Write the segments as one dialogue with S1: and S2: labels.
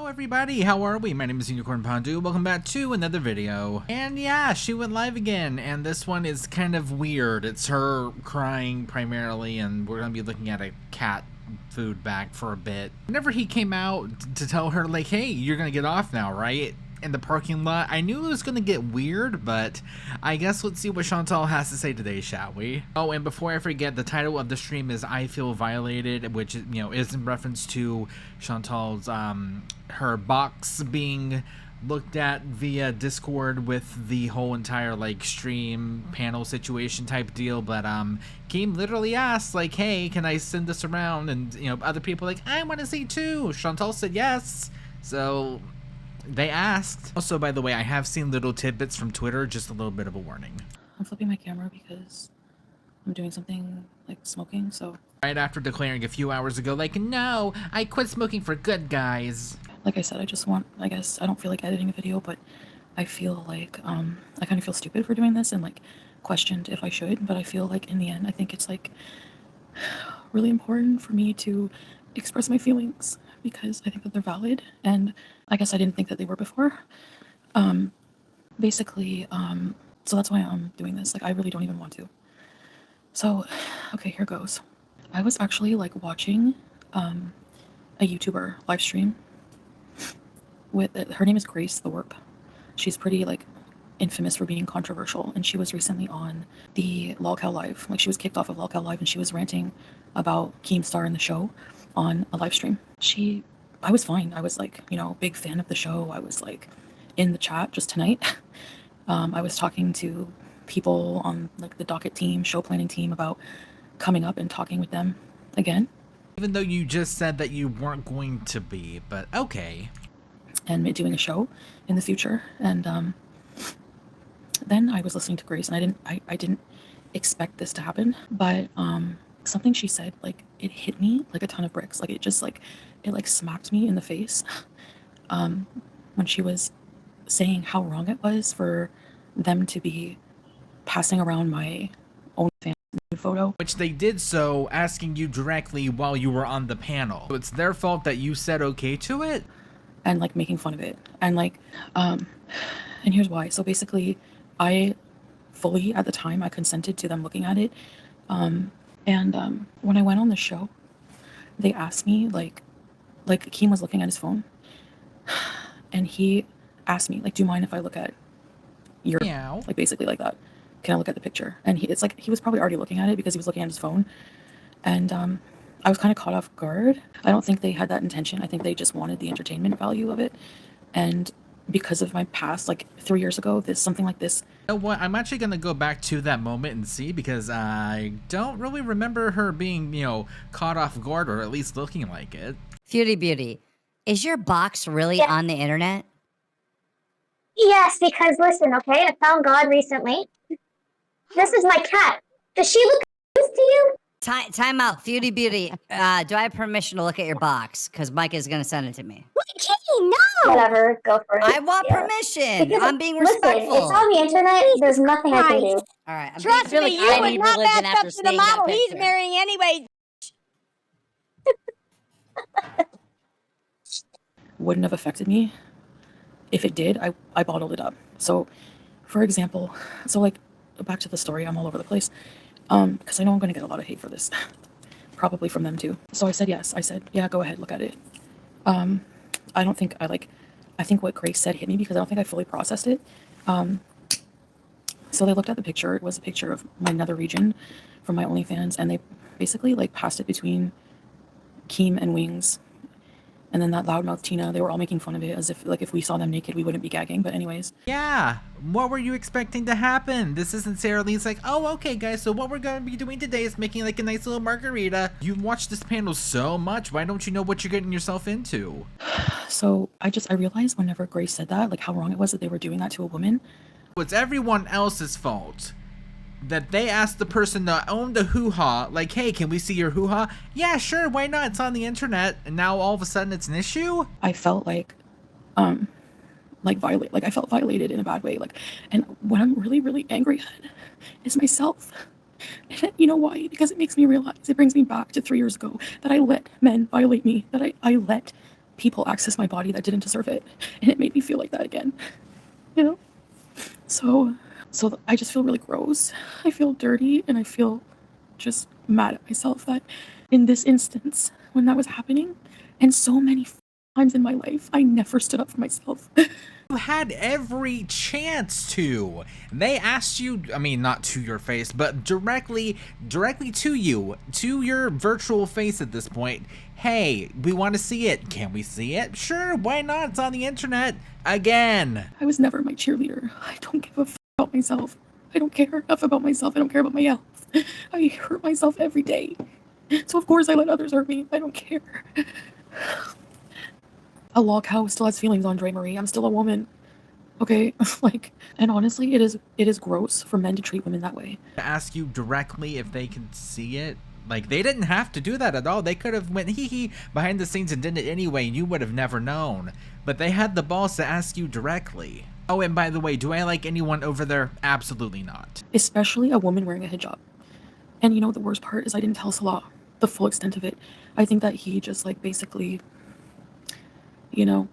S1: Everybody, how are we? My name is Unicorn Pondu. Welcome back to another video. And yeah, she went live again, and this one is kind of weird. It's her crying primarily, and we're gonna be looking at a cat food bag for a bit. Whenever he came out to tell her, like, hey, you're gonna get off now, right? In the parking lot, I knew it was gonna get weird, but I guess let's see what Chantal has to say today, shall we? Oh, and before I forget, the title of the stream is I Feel Violated, which, you know, is in reference to Chantal's her box being looked at via Discord with the whole entire like stream panel situation type deal. But Keem literally asked, like, hey, can I send this around? And, you know, other people like, I want to see too. Chantal said yes, so they asked. Also, by the way, I have seen little tidbits from Twitter, just a little bit of a warning.
S2: I'm flipping my camera because I'm doing something like smoking, so. Right
S1: after declaring a few hours ago, like, no, I quit smoking for good, guys.
S2: Like I said, I just want, I guess, I don't feel like editing a video, but I feel like, I kind of feel stupid for doing this and like questioned if I should, but I feel like in the end, I think it's like really important for me to express my feelings because I think that they're valid, and I guess I didn't think that they were before. Basically, so that's why I'm doing this. Like, I really don't even want to. So, okay, here goes. I was actually like watching a YouTuber live stream with, her name is Grace the Warp. She's pretty like infamous for being controversial, and she was recently on the Lolcow Live. Like, she was kicked off of Lolcow Live and she was ranting about Keemstar in the show on a live stream. I was fine. I was like, you know, big fan of the show. I was like in the chat just tonight. I was talking to people on like the docket team, show planning team, about coming up and talking with them again.
S1: Even though you just said that you weren't going to be, but okay.
S2: And doing a show in the future. And then I was listening to Grace, and I didn't expect this to happen, but something she said, like, it hit me like a ton of bricks. Like, it just like, it like smacked me in the face when she was saying how wrong it was for them to be passing around my OnlyFans photo.
S1: Which they did so asking you directly while you were on the panel. So it's their fault that you said okay to it?
S2: And like making fun of it. And like, and here's why. So basically, I fully, at the time, I consented to them looking at it. When I went on the show, they asked me, like Keem was looking at his phone, and he asked me, like, do you mind if I look at your,
S1: meow,
S2: like, basically like that? Can I look at the picture? And it's like, he was probably already looking at it because he was looking at his phone. And I was kind of caught off guard. I don't think they had that intention. I think they just wanted the entertainment value of it. And because of my past, like 3 years ago, something like this.
S1: You know what? I'm actually going to go back to that moment and see, because I don't really remember her being, you know, caught off guard, or at least looking like it.
S3: Foodie Beauty, is your box really on the internet?
S4: Yes, because listen, okay, I found God recently. This is my cat. Does she look close to you?
S3: Time out, Foodie Beauty. Do I have permission to look at your box? Because Mike is going to send it to me.
S4: Kitty, no! Whatever, go for it.
S3: I want permission.
S4: Because,
S3: I'm being respectful.
S4: Listen, it's on the internet. There's nothing I can do.
S3: All right, I'm
S5: Trust
S3: being,
S5: me,
S3: like,
S5: you
S3: I
S5: would
S3: need
S5: not
S3: religion
S5: match
S3: after
S5: up to the
S3: seeing that
S5: model he's
S3: picture.
S5: marrying anyway.
S2: Wouldn't have affected me. If it did, I bottled it up. So, for example, so like, back to the story, I'm all over the place. Because I know I'm going to get a lot of hate for this. Probably from them too. So I said yes. I said, yeah, go ahead, look at it. I don't think I think what Grace said hit me because I don't think I fully processed it. So they looked at the picture. It was a picture of my nether region from my OnlyFans, and they basically like passed it between Keem and Wings. And then that loudmouth Tina, they were all making fun of it as if, like, if we saw them naked, we wouldn't be gagging. But anyways.
S1: Yeah, what were you expecting to happen? This isn't Sarah Lee's like, oh, okay, guys, so what we're going to be doing today is making, like, a nice little margarita. You've watched this panel so much. Why don't you know what you're getting yourself into?
S2: So I realized whenever Grace said that, like, how wrong it was that they were doing that to a woman.
S1: It's everyone else's fault that they asked the person that owned the hoo-ha, like, hey, can we see your hoo-ha? Yeah, sure, why not? It's on the internet. And now all of a sudden it's an issue?
S2: I felt like I felt violated in a bad way. Like, and what I'm really, really angry at is myself. And you know why? Because it makes me realize, it brings me back to 3 years ago, that I let men violate me, that I let people access my body that didn't deserve it, and it made me feel like that again, you know? So I just feel really gross. I feel dirty, and I feel just mad at myself that in this instance, when that was happening, and so many times in my life, I never stood up for myself.
S1: You had every chance to. They asked you, I mean, not to your face, but directly to you, to your virtual face at this point. Hey, we want to see it. Can we see it? Sure, why not? It's on the internet again.
S2: I was never my cheerleader. I don't give a about myself. I don't care enough about myself. I don't care about my health. I hurt myself every day. So of course I let others hurt me. I don't care. A log cow still has feelings, Andre Marie. I'm still a woman. Okay? Like, and honestly, it is gross for men to treat women that way.
S1: To ask you directly if they can see it. Like, they didn't have to do that at all. They could have went hee behind the scenes and did it anyway, and you would have never known. But they had the balls to ask you directly. Oh, and by the way, do I like anyone over there? Absolutely not.
S2: Especially a woman wearing a hijab. And you know, the worst part is I didn't tell Salah the full extent of it. I think that he just, like, basically, you know.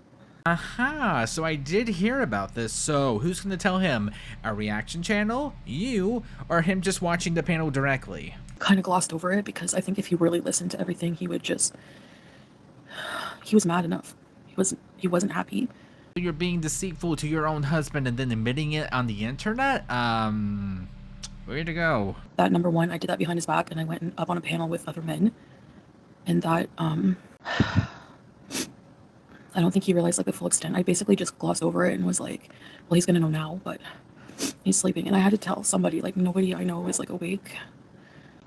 S1: Aha, so I did hear about this. So who's going to tell him? A reaction channel? You? Or him just watching the panel directly?
S2: Kind of glossed over it because I think if he really listened to everything, he would just, he was mad enough. He wasn't happy.
S1: You're being deceitful to your own husband and then admitting it on the internet? Way to go.
S2: That, number one, I did that behind his back, and I went up on a panel with other men. And that, I don't think he realized, like, the full extent. I basically just glossed over it and was like, well, he's gonna know now, but he's sleeping. And I had to tell somebody, like, nobody I know is, like, awake.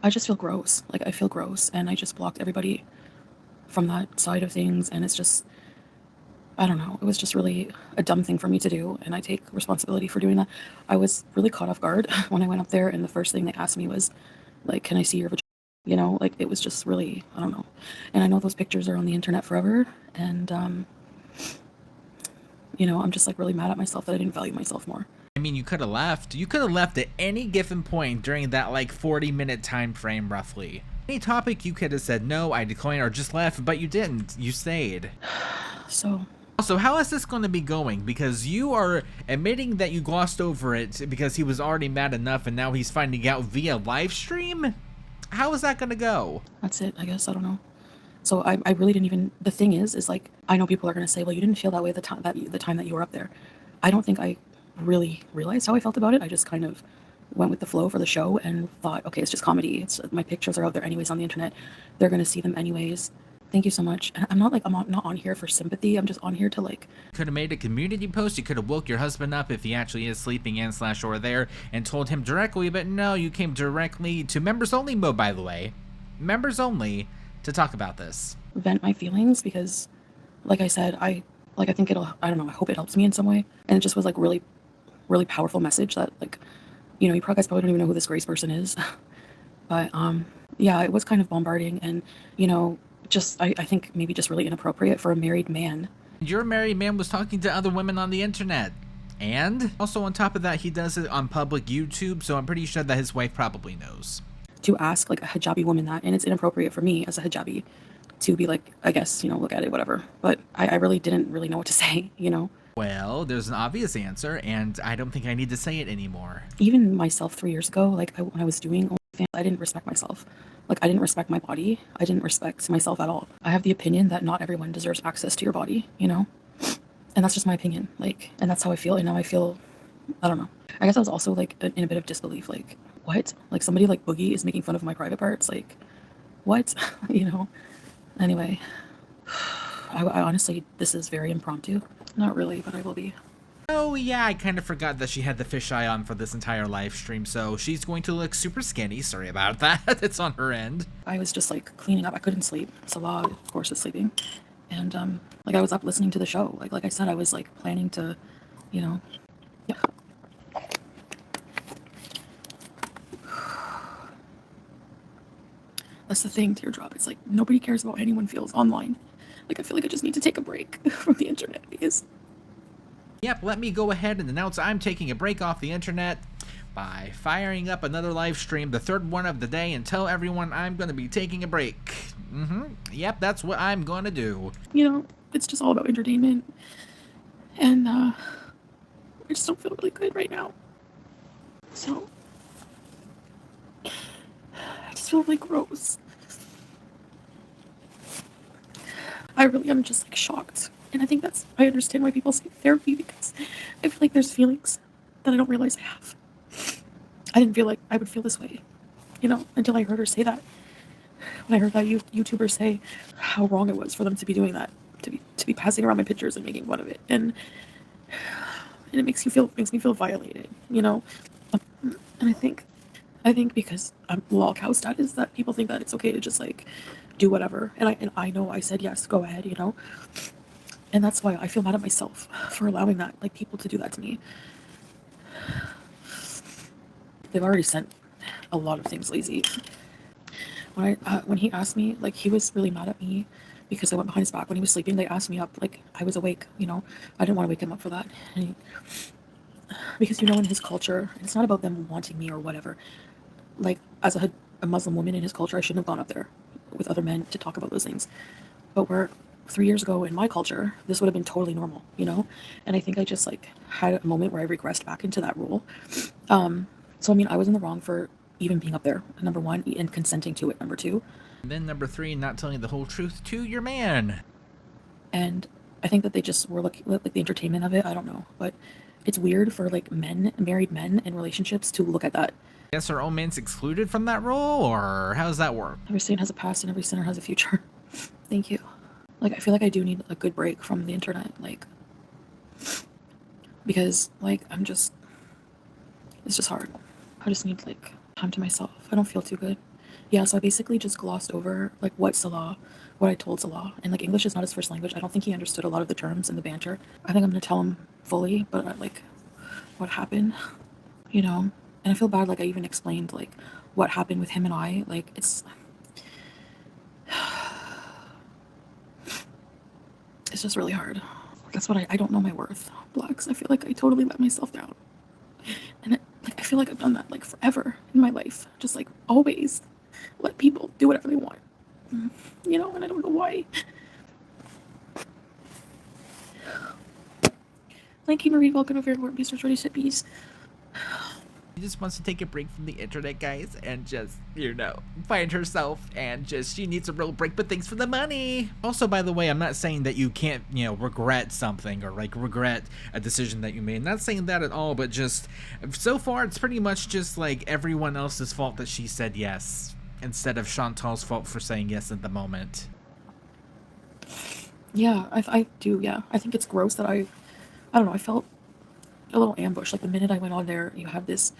S2: I just feel gross. Like, I feel gross, and I just blocked everybody from that side of things, and it's just, I don't know. It was just really a dumb thing for me to do, and I take responsibility for doing that. I was really caught off guard when I went up there, and the first thing they asked me was, like, can I see your vagina? You know, like, it was just really, I don't know. And I know those pictures are on the internet forever, and, you know, I'm just, like, really mad at myself that I didn't value myself more.
S1: I mean, you could have left. You could have left at any given point during that, like, 40-minute time frame, roughly. Any topic you could have said, no, I decline, or just left, but you didn't. You stayed.
S2: So...
S1: Also, how is this going to be going? Because you are admitting that you glossed over it because he was already mad enough and now he's finding out via live stream? How is that going to go?
S2: That's it, I guess. I don't know. So I really didn't even... The thing is like, I know people are going to say, well, you didn't feel that way the time that you were up there. I don't think I really realized how I felt about it. I just kind of went with the flow for the show and thought, okay, it's just comedy. My pictures are out there anyways on the internet. They're going to see them anyways. Thank you so much. And I'm not on here for sympathy. I'm just on here to, like...
S1: Could have made a community post. You could have woke your husband up if he actually is sleeping and / or there and told him directly, but no, you came directly to members only mode, by the way. Members only to talk about this.
S2: Vent my feelings because, like I said, I think it'll, I don't know, I hope it helps me in some way. And it just was, like, really, really powerful message that, like, you know, you guys probably don't even know who this Grace person is. But, yeah, it was kind of bombarding and, you know, just I think maybe just really inappropriate for a married man.
S1: Your married man was talking to other women on the internet. And also on top of that, he does it on public YouTube, so I'm pretty sure that his wife probably knows.
S2: To ask, like, a hijabi woman that, and it's inappropriate for me as a hijabi to be like, I guess, you know, look at it, whatever. But I really didn't really know what to say, you know?
S1: Well, there's an obvious answer, and I don't think I need to say it anymore.
S2: Even myself 3 years ago, like, when I was doing OnlyFans, I didn't respect myself. Like, I didn't respect my body. I didn't respect myself at all. I have the opinion that not everyone deserves access to your body, you know? And that's just my opinion. Like, and that's how I feel. And now I feel, I don't know. I guess I was also, like, in a bit of disbelief. Like, what? Like, somebody like Boogie is making fun of my private parts? Like, what? You know? Anyway, I honestly, this is very impromptu. Not really, but I will be.
S1: Oh yeah, I kind of forgot that she had the fisheye on for this entire live stream, so she's going to look super skinny. Sorry about that. It's on her end.
S2: I was just, like, cleaning up. I couldn't sleep. Salah, of course, is sleeping. And, like, I was up listening to the show. Like I said, I was, like, planning to, you know, yeah. That's the thing, Teardrop. It's like, nobody cares about how anyone feels online. Like, I feel like I just need to take a break from the internet because...
S1: Yep, let me go ahead and announce I'm taking a break off the internet by firing up another live stream, the third one of the day, and tell everyone I'm going to be taking a break. Yep, that's what I'm going to do.
S2: You know, it's just all about entertainment. And I just don't feel really good right now. So I just feel really gross. I really am just like shocked. And I think I understand why people say therapy, because I feel like there's feelings that I don't realize I have. I didn't feel like I would feel this way, until I heard her say that. When I heard that YouTuber say how wrong it was for them to be doing that, to be passing around my pictures and making fun of it. And it makes me feel violated, And I think because I'm lol cow status, that people think that it's okay to just like do whatever. And I know I said yes, go ahead, And that's why I feel mad at myself for allowing that, like, people to do that to me. They've already sent a lot of things lazy. When he asked me, like, he was really mad at me because I went behind his back when he was sleeping. They asked me up, like, I was awake, I didn't want to wake him up for that. Because in his culture, it's not about them wanting me or whatever. Like, as a Muslim woman in his culture, I shouldn't have gone up there with other men to talk about those things. But where 3 years ago in my culture, this would have been totally normal, And I think I just like had a moment where I regressed back into that rule. So I mean, I was in the wrong for even being up there, number one, and consenting to it, number two.
S1: And then number 3, not telling the whole truth to your man.
S2: And I think that they just were like the entertainment of it. I don't know, but it's weird for like married men in relationships to look at that.
S1: Guess our own man's excluded from that role, or how does that work?
S2: Every saint has a past and every sinner has a future. Thank you. Like, I feel like I do need a good break from the internet, like, because like it's just hard. I just need like time to myself. I don't feel too good. Yeah, so I basically just glossed over like what I told Salah, and like English is not his first language. I don't think he understood a lot of the terms and the banter. I think I'm gonna tell him fully, but like what happened, And I feel bad, like I even explained like what happened with him and I. Like it's just really hard. That's what I don't know my worth, Blacks. I feel like I totally let myself down. And I feel like I've done that like forever in my life. Just like always let people do whatever they want. And I don't know why. Thank you, Marie. Welcome over here. Research ready to peace.
S1: She just wants to take a break from the internet, guys, and just, find herself, and she needs a real break, but thanks for the money. Also, by the way, I'm not saying that you can't, regret something or like regret a decision that you made. I'm not saying that at all, but just so far, it's pretty much just like everyone else's fault that she said yes, instead of Chantal's fault for saying yes at the moment.
S2: Yeah, I do, yeah. I think it's gross that I don't know, I felt a little ambush. Like the minute I went on there, you have this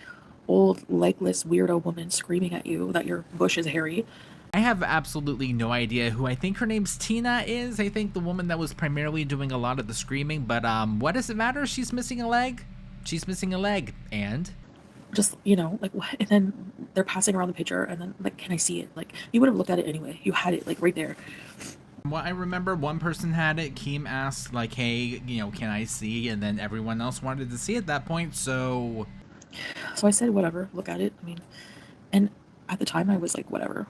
S2: old, legless, weirdo woman screaming at you that your bush is hairy.
S1: I have absolutely no idea who I think her name's Tina is. I think the woman that was primarily doing a lot of the screaming, but what does it matter? She's missing a leg. She's missing a leg, and
S2: just, like what? And then they're passing around the picture, and then like, can I see it? Like, you would have looked at it anyway. You had it like right there.
S1: Well, I remember one person had it. Keem asked, like, hey, can I see? And then everyone else wanted to see at that point, so
S2: I said, whatever, look at it. I mean, and at the time I was like, whatever,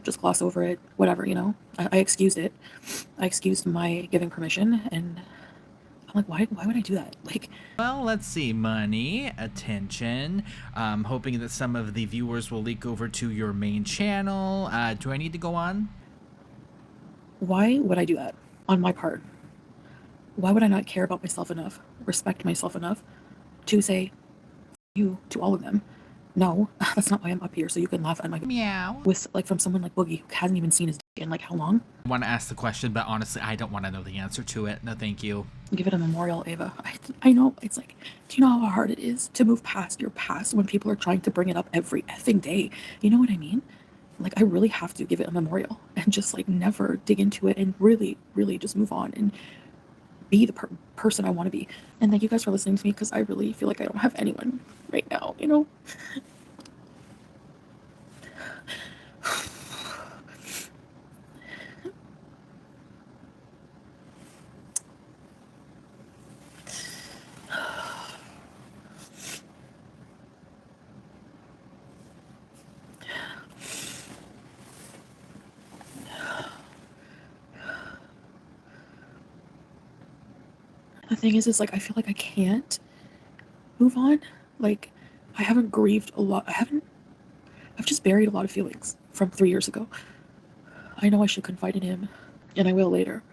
S2: just gloss over it, whatever, I excused it. I excused my giving permission, and I'm like, why would I do that? Like,
S1: well, let's see. Money, attention. Hoping that some of the viewers will leak over to your main channel. Do I need to go on?
S2: Why would I do that on my part? Why would I not care about myself enough, respect myself enough to say you to all of them? No, that's not why I'm up here, so you can laugh at my
S1: meow
S2: with like from someone like Boogie who hasn't even seen his dick in like how long?
S1: I want to ask the question, but honestly, I don't want to know the answer to it. No, thank you.
S2: Give it a memorial, Ava. I know, it's like, do you know how hard it is to move past your past when people are trying to bring it up every effing day? You know what I mean? Like, I really have to give it a memorial and just like never dig into it and really, really just move on and be the person I want to be. And thank you guys for listening to me, because I really feel like I don't have anyone right now, The thing is like I feel like I can't move on. Like I haven't grieved a lot. I've just buried a lot of feelings from 3 years ago. I know I should confide in him, and I will later.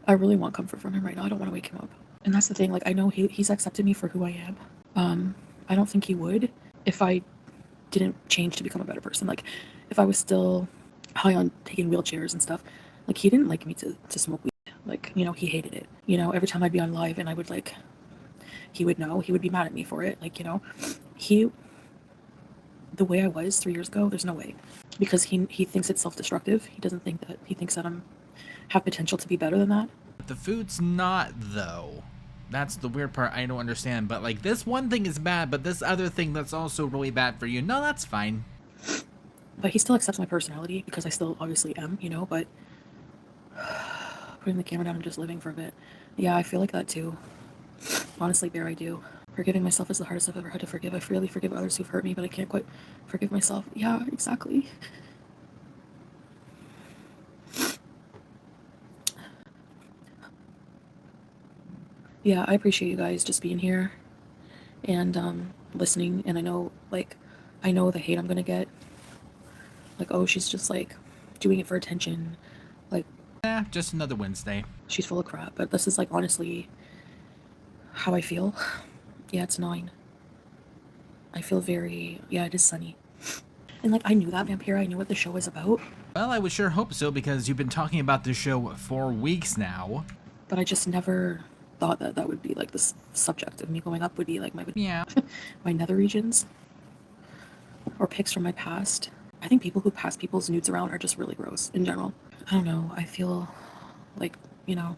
S2: I really want comfort from him right now. I don't want to wake him up. And that's the thing, like I know he's accepted me for who I am. I don't think he would if I didn't change to become a better person. Like if I was still high on taking wheelchairs and stuff, like he didn't like me to smoke weed. Like, you know, he hated it. You know, every time I'd be on live and I would like, he would know, he would be mad at me for it. Like, you know, the way I was 3 years ago, there's no way. Because he thinks it's self-destructive. He doesn't think that, he thinks that have potential to be better than that.
S1: The food's not, though. That's the weird part I don't understand. But, like, this one thing is bad, but this other thing that's also really bad for you, no, that's fine.
S2: But he still accepts my personality because I still obviously am, you know, but putting the camera down and just living for a bit. Yeah, I feel like that too. Honestly, Bear, I do. Forgiving myself is the hardest I've ever had to forgive. I freely forgive others who've hurt me, but I can't quite forgive myself. Yeah, exactly. Yeah, I appreciate you guys just being here and listening. And I know, like, I know the hate I'm gonna get. Like, oh, she's just like doing it for attention. Like,
S1: Just another Wednesday.
S2: she's full of crap. But this is like honestly how I feel. Yeah, it's 9. I feel very, yeah, it is sunny. And like I knew that, Vampira, I knew what the show was about.
S1: Well, I would sure hope so, because you've been talking about this show for weeks now.
S2: But I just never thought that that would be like the subject of me going up would be like my my nether regions or pics from my past. I think people who pass people's nudes around are just really gross in general. I don't know. I feel like, you know,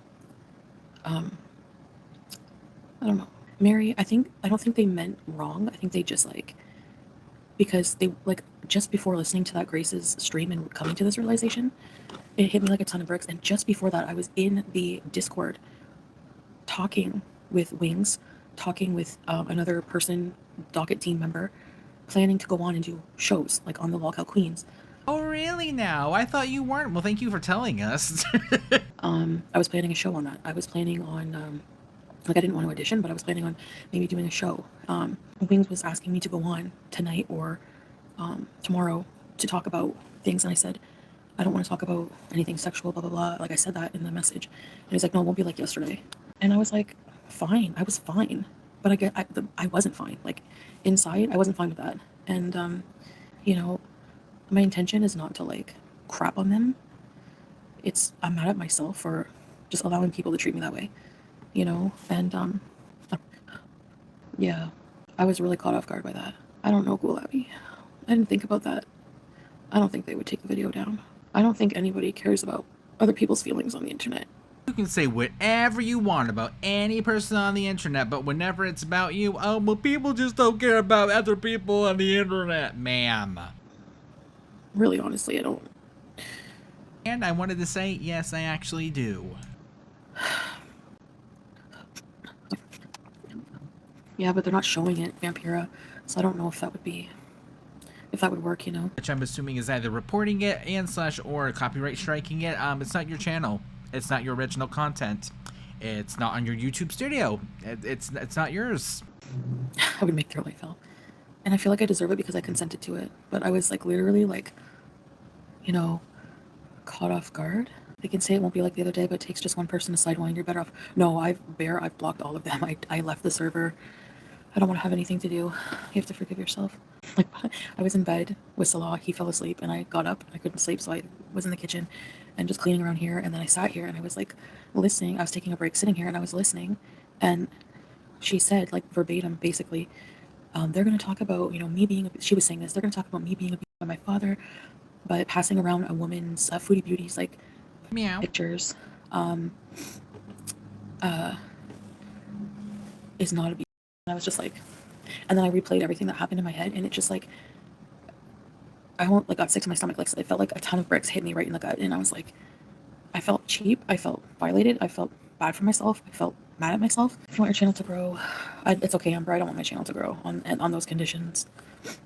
S2: I don't know. Mary, I don't think they meant wrong. I think they just like, because they like just before listening to that Grace's stream and coming to this realization, it hit me like a ton of bricks. And just before that, I was in the Discord talking with Wings, talking with another person, docket team member, planning to go on and do shows like on the Lockout Queens.
S1: Oh, really now? I thought you weren't. Well, thank you for telling us.
S2: I was planning a show on that. I was planning on, like I didn't want to audition, but I was planning on maybe doing a show. Wings was asking me to go on tonight or tomorrow to talk about things. And I said, I don't want to talk about anything sexual, blah, blah, blah. Like I said that in the message. And he's like, no, it won't be like yesterday. And I was like, fine. I was fine. But I wasn't fine. Like inside, I wasn't fine with that. And, you know, my intention is not to like crap on them. I'm mad at myself for just allowing people to treat me that way, you know? And, yeah, I was really caught off guard by that. I don't know, Ghoul Abby. I didn't think about that. I don't think they would take the video down. I don't think anybody cares about other people's feelings on the internet.
S1: You can say whatever you want about any person on the internet, but whenever it's about you, oh, well, people just don't care about other people on the internet, ma'am.
S2: Really, honestly, I don't.
S1: And I wanted to say, yes, I actually do.
S2: Yeah, but they're not showing it, Vampira, so I don't know if that would work, you know?
S1: Which I'm assuming is either reporting it or copyright striking it. It's not your channel. It's not your original content. It's not on your YouTube studio. It's not yours.
S2: I would make their life hell. And I feel like I deserve it because I consented to it. But I was like literally like, you know, caught off guard. They can say it won't be like the other day, but it takes just one person to sidewind. You're better off. No, I've blocked all of them. I left the server. I don't want to have anything to do. You have to forgive yourself. Like I was in bed with SALAH. He fell asleep and I got up. I couldn't sleep, so I was in the kitchen and just cleaning around here. And then I sat here and I was like listening. I was taking a break sitting here and I was listening. And she said like verbatim, basically, they're going to talk about, you know, me being, she was saying this, they're going to talk about me being abused by my father, but passing around a woman's foodie beauties, like
S1: Meow.
S2: pictures, is not abuse. And I was just like, and then I replayed everything that happened in my head, and it just like, I won't like got sick to my stomach. Like it felt like a ton of bricks hit me right in the gut, and I was like, I felt cheap, I felt violated, I felt bad for myself, I felt mad at myself. If you want your channel to grow, it's okay, Amber. I don't want my channel to grow on those conditions.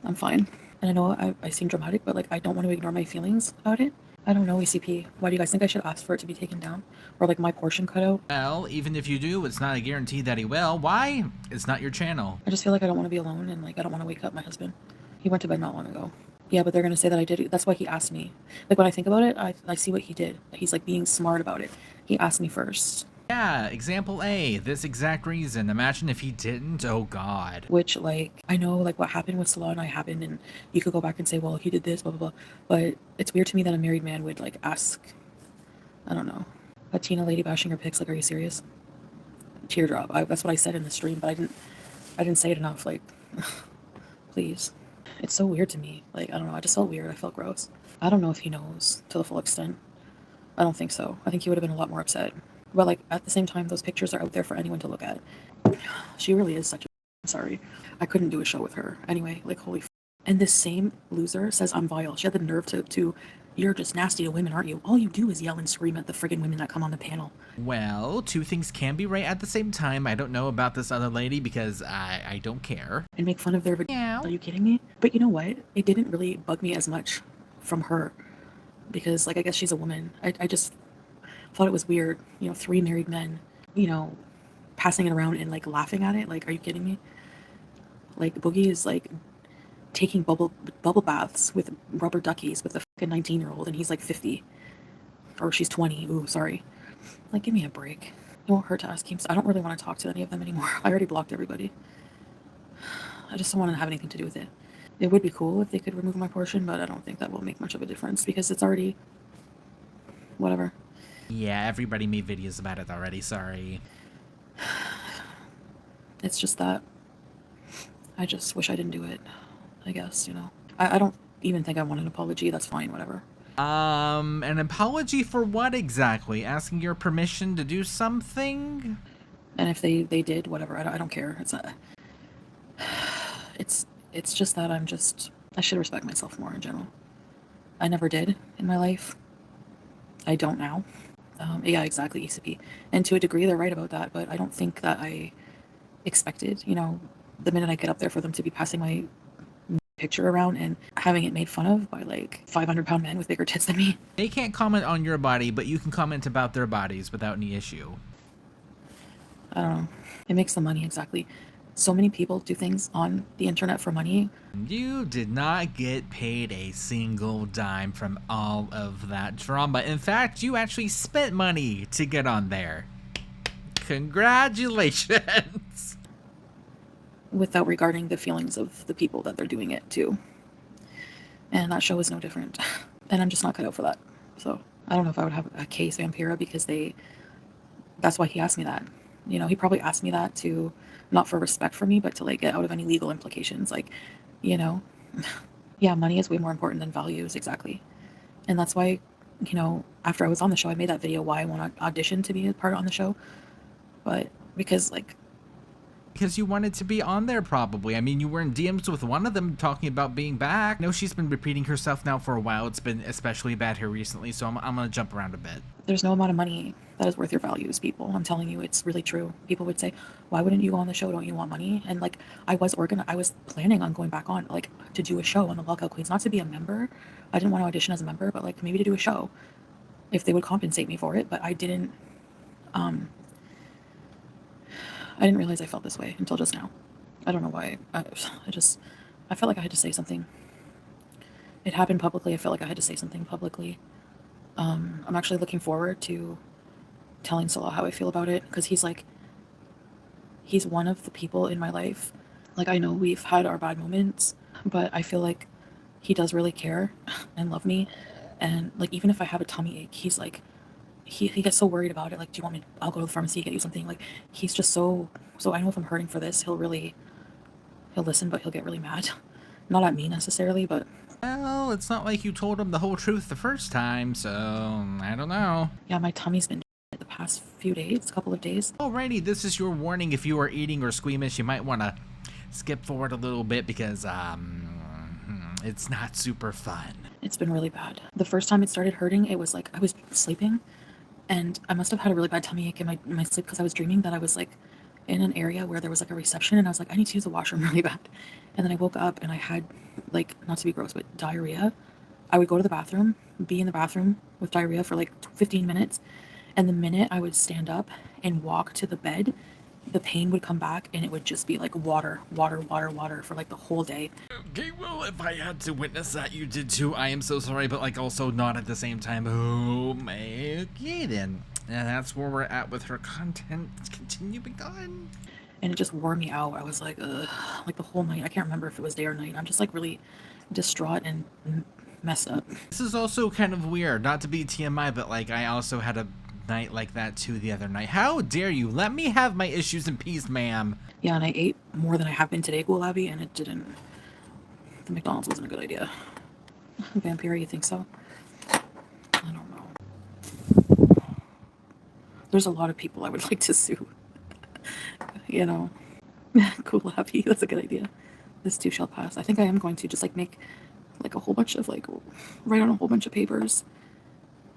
S2: I'm fine. And I know I seem dramatic, but like I don't want to ignore my feelings about it. I don't know, ECP. Why do you guys think I should ask for it to be taken down? Or like my portion cut out?
S1: Well, even if you do, it's not a guarantee that he will. Why? It's not your channel.
S2: I just feel like I don't want to be alone, and like I don't want to wake up my husband. He went to bed not long ago. Yeah, but they're gonna say that I did it. That's why he asked me. Like when I think about it, I see what he did. He's like being smart about it. He asked me first.
S1: Yeah, example A, this exact reason. Imagine if he didn't, oh god.
S2: Which, like, I know, like, what happened with SALAH and I happened, and you could go back and say, well, he did this, blah, blah, blah. But it's weird to me that a married man would, like, ask, I don't know, a Tina lady bashing her pics, like, are you serious? Teardrop. That's what I said in the stream, but I didn't say it enough, like, please. It's so weird to me. Like, I don't know, I just felt weird. I felt gross. I don't know if he knows to the full extent. I don't think so. I think he would have been a lot more upset. But, like, at the same time, those pictures are out there for anyone to look at. She really is such a... I'm sorry. I couldn't do a show with her. Anyway, like, holy f... And this same loser says I'm vile. She had the nerve to... You're just nasty to women, aren't you? All you do is yell and scream at the friggin' women that come on the panel.
S1: Well, two things can be right at the same time. I don't know about this other lady because I don't care.
S2: And make fun of their...
S1: Yeah.
S2: Are you kidding me? But you know what? It didn't really bug me as much from her. Because, like, I guess she's a woman. I just... thought it was weird, you know, 3 married men, you know, passing it around and like laughing at it. Like, are you kidding me? Like, Boogie is like taking bubble baths with rubber duckies with a fucking 19-year-old, and he's like 50, or she's 20. Ooh, sorry. Like, give me a break. It won't hurt to ask Keeps. I don't really want to talk to any of them anymore. I already blocked everybody. I just don't want to have anything to do with it. It would be cool if they could remove my portion, but I don't think that will make much of a difference because it's already whatever.
S1: Yeah, everybody made videos about it already, sorry.
S2: It's just that I just wish I didn't do it, I guess, you know. I don't even think I want an apology. That's fine, whatever.
S1: An apology for what exactly? Asking your permission to do something?
S2: And if they did, whatever, I don't care. It's just that I should respect myself more in general. I never did in my life. I don't now. Yeah, exactly, ECP. And to a degree, they're right about that, but I don't think that I expected, you know, the minute I get up there for them to be passing my picture around and having it made fun of by, like, 500-pound men with bigger tits than me.
S1: They can't comment on your body, but you can comment about their bodies without any issue.
S2: I don't know. It makes the money, exactly. So many people do things on the internet for money.
S1: You did not get paid a single dime from all of that drama. In fact, you actually spent money to get on there. Congratulations.
S2: Without regarding the feelings of the people that they're doing it to. And that show is no different. And I'm just not cut out for that. So I don't know if I would have a case Vampira because that's why he asked me that. You know, he probably asked me that to, not for respect for me, but to like get out of any legal implications. Like, you know, yeah, money is way more important than values, exactly. And that's why, you know, after I was on the show, I made that video why I want to audition to be a part on the show. But because
S1: you wanted to be on there, probably. I mean, you were in DMs with one of them talking about being back. I know she's been repeating herself now for a while. It's been especially bad here recently, so I'm going to jump around a bit.
S2: There's no amount of money that is worth your values, people. I'm telling you, it's really true. People would say, why wouldn't you go on the show? Don't you want money? And like, I was planning on going back on, like, to do a show on the Lockout Queens, not to be a member. I didn't want to audition as a member, but like maybe to do a show if they would compensate me for it. But I didn't realize I felt this way until just now. I don't know why. I felt like I had to say something. It happened publicly. I felt like I had to say something publicly. I'm actually looking forward to telling SALAH how I feel about it, because he's one of the people in my life. Like, I know we've had our bad moments, but I feel like he does really care and love me. And like, even if I have a tummy ache, he's like, he gets so worried about it. Like, do you want me? I'll go to the pharmacy, get you something. Like, he's just so I know if I'm hurting for this, he'll listen, but he'll get really mad. Not at me necessarily, but.
S1: Well, it's not like you told him the whole truth the first time, so I don't know.
S2: Yeah, my tummy's been the past few days, couple of days.
S1: Alrighty, this is your warning. If you are eating or squeamish, you might want to skip forward a little bit because it's not super fun.
S2: It's been really bad. The first time it started hurting, it was like I was sleeping, and I must have had a really bad tummy ache in my sleep because I was dreaming that I was like in an area where there was like a reception, and I was like, I need to use the washroom really bad. And then I woke up and I had, like, not to be gross, but diarrhea I would go to the bathroom, be in the bathroom with diarrhea for like 15 minutes, and the minute I would stand up and walk to the bed, the pain would come back and it would just be like water, water, water, water for like the whole day.
S1: Okay, well, if I had to witness that, you did too. I am so sorry, but like also not at the same time. Oh my, okay then. And that's where we're at with her content. Continuing on.
S2: And it just wore me out. I was like, ugh, like the whole night. I can't remember if it was day or night. I'm just like really distraught and messed up.
S1: This is also kind of weird, not to be TMI, but like I also had a night like that too the other night. How dare you? Let me have my issues in peace, ma'am.
S2: Yeah, and I ate more than I have been today, Gulabi, and it didn't. The McDonald's wasn't a good idea. Vampire, you think so? I don't know. There's a lot of people I would like to sue. You know. Gulabi, that's a good idea. This too shall pass. I think I am going to just like make like a whole bunch of like write on a whole bunch of papers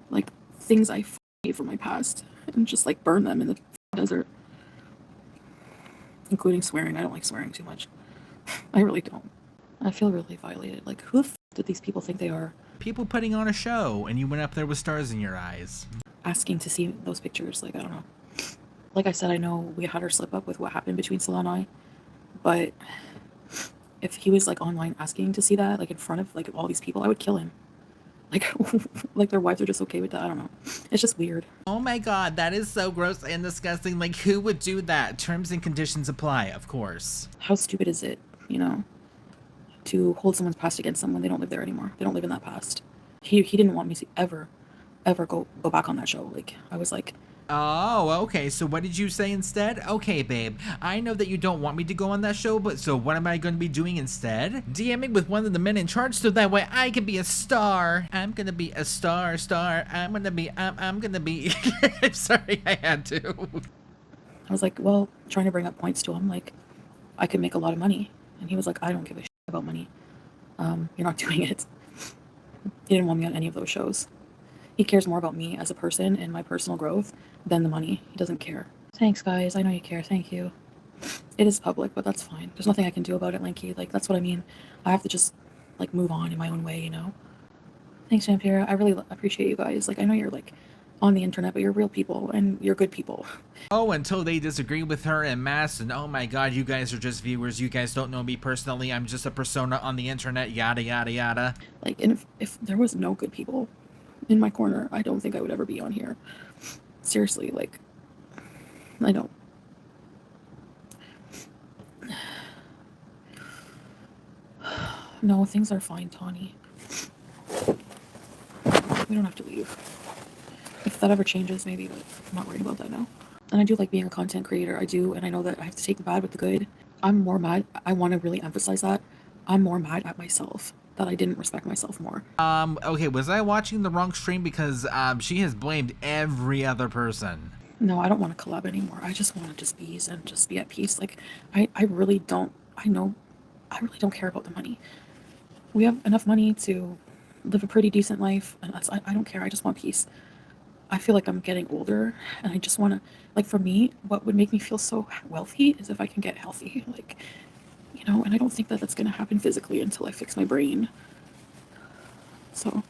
S2: like things I made from my past and just like burn them in the desert, including swearing. I don't like swearing too much. I really don't. I feel really violated. Like, who the did these people think they are?
S1: People putting on a show and you went up there with stars in your eyes.
S2: Asking to see those pictures. Like, I don't know. Like I said, I know we had our slip up with what happened between SALAH and I, but if he was like online asking to see that, like in front of like all these people, I would kill him. Like, like their wives are just okay with that. I don't know. It's just weird.
S1: Oh my god, that is so gross and disgusting. Like, who would do that? Terms and conditions apply, of course.
S2: How stupid is it, you know, to hold someone's past against them when they don't live there anymore? They don't live in that past. He didn't want me to ever go back on that show. Like, I was like,
S1: oh, okay, so what did you say instead? Okay, babe, I know that you don't want me to go on that show, but so what am I going to be doing instead? DMing with one of the men in charge so that way I can be a star. I'm gonna be a star. I'm gonna be, I'm sorry, I had to.
S2: I was like, well, trying to bring up points to him, like, I could make a lot of money. And he was like, I don't give a shit about money. You're not doing it. He didn't want me on any of those shows. He cares more about me as a person and my personal growth than the money. He doesn't care. Thanks, guys. I know you care. Thank you. It is public, but that's fine. There's nothing I can do about it, Lanky. Like, that's what I mean. I have to just, like, move on in my own way, you know? Thanks, Vampira. I really appreciate you guys. Like, I know you're, like, on the internet, but you're real people, and you're good people.
S1: Oh, until they disagree with her en masse, and oh my god, you guys are just viewers. You guys don't know me personally. I'm just a persona on the internet, yada, yada, yada.
S2: Like, and if there was no good people in my corner, I don't think I would ever be on here. Seriously, like, I don't. No, things are fine, Tawny. We don't have to leave. If that ever changes, maybe, but I'm not worried about that now. And I do like being a content creator. I do, and I know that I have to take the bad with the good. I'm more mad. I want to really emphasize that. I'm more mad at myself that I didn't respect myself more.
S1: Okay, was I watching the wrong stream? Because, she has blamed every other person.
S2: No, I don't want to collab anymore. I just want to just be and just be at peace. Like, I really don't, I really don't care about the money. We have enough money to live a pretty decent life, and I don't care. I just want peace. I feel like I'm getting older, and I just want to, like, for me, what would make me feel so wealthy is if I can get healthy. Like, you know, and I don't think that that's going to happen physically until I fix my brain. So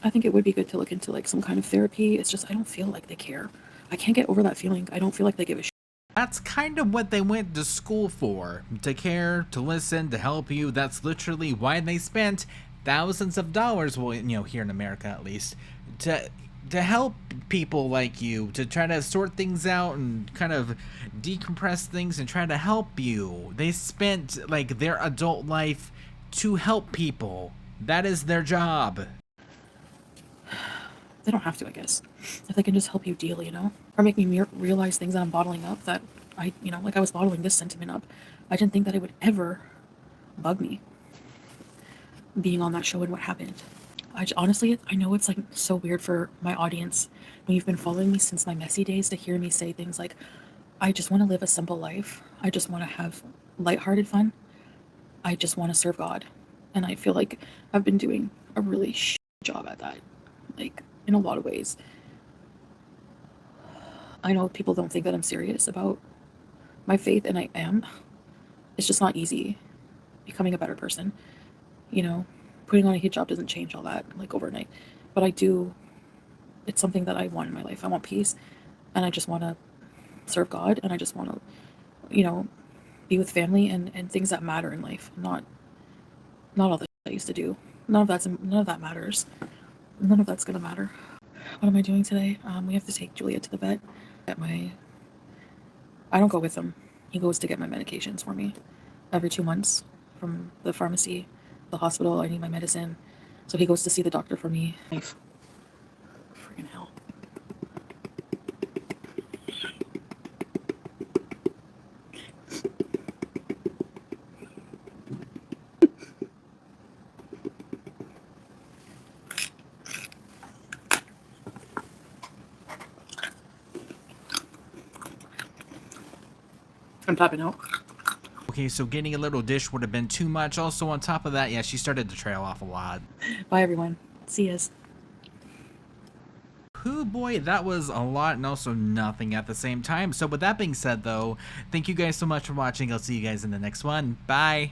S2: I think it would be good to look into like some kind of therapy. It's just, I don't feel like they care. I can't get over that feeling. I don't feel like they give a shit.
S1: That's kind of what they went to school for. To care, to listen, to help you. That's literally why they spent thousands of dollars, well, you know, here in America at least, to help people like you, to try to sort things out and kind of decompress things and try to help you. They spent like their adult life to help people. That is their job.
S2: They don't have to, I guess. If they can just help you deal, you know? Or make me realize things that I'm bottling up that I, you know, like I was bottling this sentiment up. I didn't think that it would ever bug me. Being on that show and what happened. Honestly, I know it's like so weird for my audience when you've been following me since my messy days to hear me say things like, I just want to live a simple life. I just want to have lighthearted fun. I just want to serve God. And I feel like I've been doing a really job at that. Like, in a lot of ways. I know people don't think that I'm serious about my faith, and I am. It's just not easy becoming a better person, you know, putting on a hijab doesn't change all that like overnight, but I do. It's something that I want in my life. I want peace, and I just want to serve God, and I just want to, you know, be with family and things that matter in life, not all the shit I used to do. None of that matters. None of that's gonna matter. What am I doing today? We have to take Julia to the vet. I don't go with him. He goes to get my medications for me every 2 months from the pharmacy, the hospital. I need my medicine, so he goes to see the doctor for me. Freaking hell. I'm tapping out.
S1: Okay, so getting a little dish would have been too much. Also, on top of that, yeah, she started to trail off a lot.
S2: Bye, everyone. See yas.
S1: Whew, boy, that was a lot and also nothing at the same time. So with that being said, though, thank you guys so much for watching. I'll see you guys in the next one. Bye.